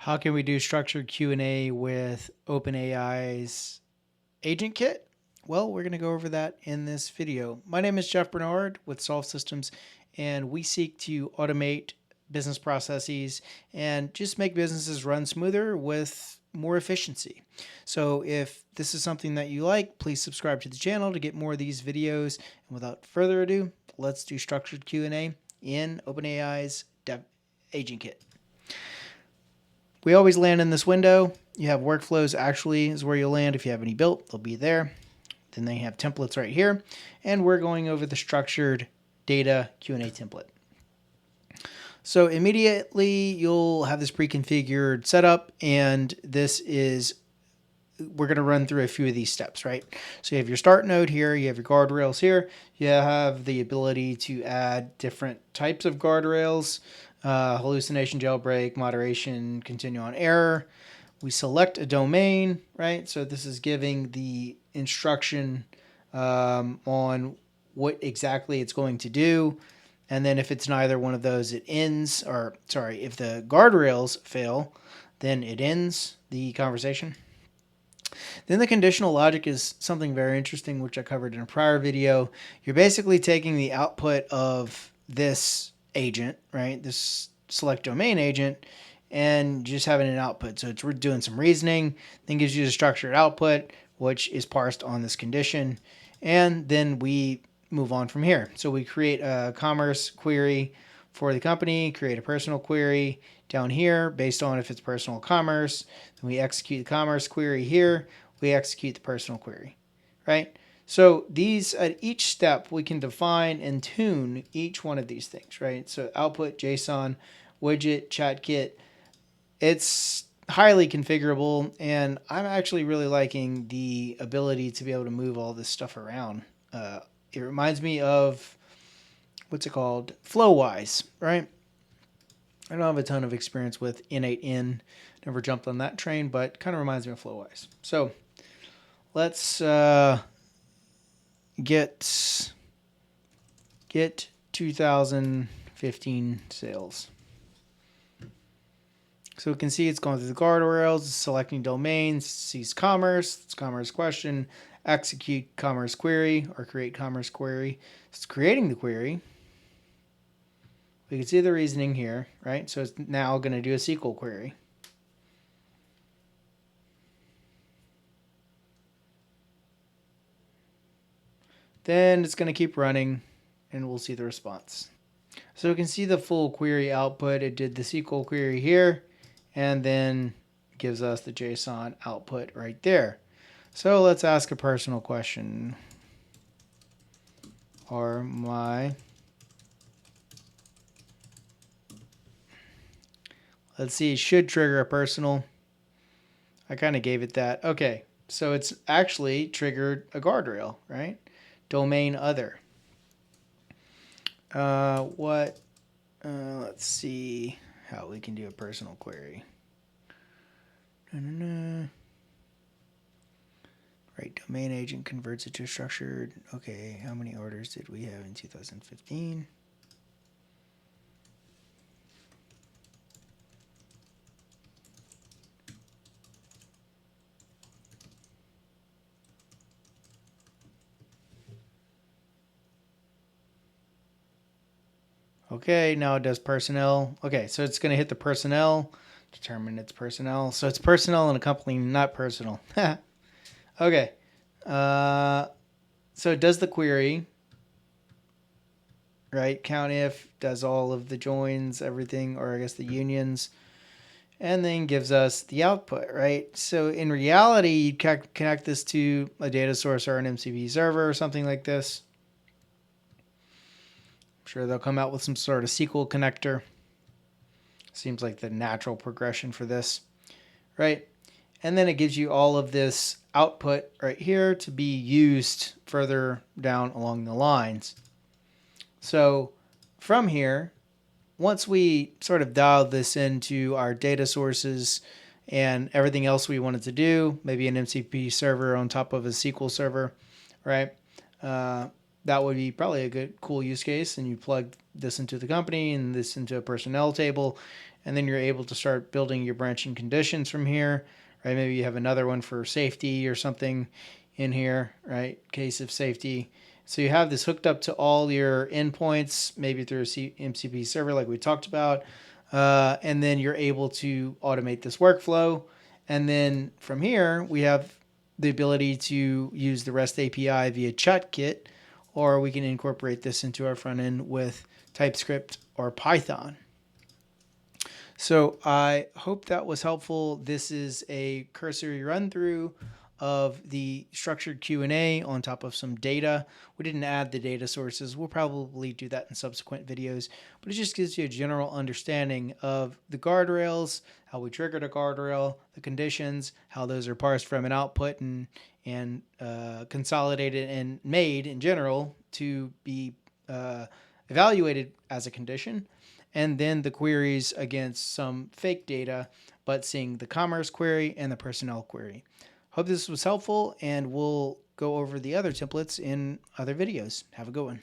How can we do structured Q&A with OpenAI's agent kit? Well, we're going to go over that in this video. My name is Jeff Bernard with Solve Systems, and we seek to automate business processes and just make businesses run smoother with more efficiency. So if this is something that you like, please subscribe to the channel to get more of these videos. And without further ado, let's do structured Q&A in OpenAI's agent kit. We always land in this window. You have workflows actually is where you'll land. If you have any built, they'll be there. Then they have templates right here. And we're going over the structured data Q&A template. So immediately you'll have this pre-configured setup, and we're going to run through a few of these steps, right? So you have your start node here, you have your guardrails here, you have the ability to add different types of guardrails, hallucination, jailbreak, moderation, continue on error. We select a domain, right? So this is giving the instruction on what exactly it's going to do. And then if it's neither one of those, it ends, or sorry, if the guardrails fail, then it ends the conversation. Then the conditional logic is something very interesting, which I covered in a prior video. You're basically taking the output of this agent, right, this select domain agent, and just having an output. So it's doing some reasoning, then gives you the structured output, which is parsed on this condition. And then we move on from here. So we create a commerce query for the company, create a personal query down here based on if it's personal commerce. Then we execute the commerce query here. We execute the personal query, right? So these, at each step, we can define and tune each one of these things, right? So output, JSON, widget, chat kit. It's highly configurable, and I'm actually really liking the ability to be able to move all this stuff around. It reminds me of, what's it called? Flowwise, right? I don't have a ton of experience with N8N. Never jumped on that train, but kind of reminds me of Flowwise. So let's get 2015 sales. So we can see it's going through the guardrails, it's selecting domains, sees commerce, it's commerce question, execute commerce query or create commerce query. It's creating the query. We can see the reasoning here, right? So it's now going to do a SQL query. Then it's going to keep running, and we'll see the response. So we can see the full query output. It did the SQL query here, and then gives us the JSON output right there. So let's ask a personal question. Let's see, it should trigger a personal. I kind of gave it that. Okay, so it's actually triggered a guardrail, right? Domain other. Let's see how we can do a personal query. Right, domain agent converts it to structured. Okay, how many orders did we have in 2015? Okay, now it does personnel. Okay, so it's going to hit the personnel, determine its personnel. So it's personnel and a company, not personal. Okay, so it does the query, right? Count if, does all of the joins, everything, or I guess the unions, and then gives us the output, right? So in reality, you connect this to a data source or an MCP server or something like this. I'm sure they'll come out with some sort of SQL connector. Seems like the natural progression for this, right? And then it gives you all of this output right here to be used further down along the lines. So from here, once we sort of dial this into our data sources and everything else we wanted to do, maybe an MCP server on top of a SQL server, right? That would be probably a good, cool use case. And you plug this into the company and this into a personnel table. and then you're able to start building your branching conditions from here, right? Maybe you have another one for safety or something in here, right? Case of safety. So you have this hooked up to all your endpoints, maybe through a MCP server like we talked about, and then you're able to automate this workflow. And then from here, we have the ability to use the REST API via ChatKit, or we can incorporate this into our front end with TypeScript or Python. So I hope that was helpful. This is a cursory run through of the structured Q&A on top of some data. We didn't add the data sources. We'll probably do that in subsequent videos, but it just gives you a general understanding of the guardrails, how we triggered a guardrail, the conditions, how those are parsed from an output and consolidated and made in general to be evaluated as a condition, and then the queries against some fake data, but seeing the commerce query and the personnel query. Hope this was helpful, and we'll go over the other templates in other videos. Have a good one.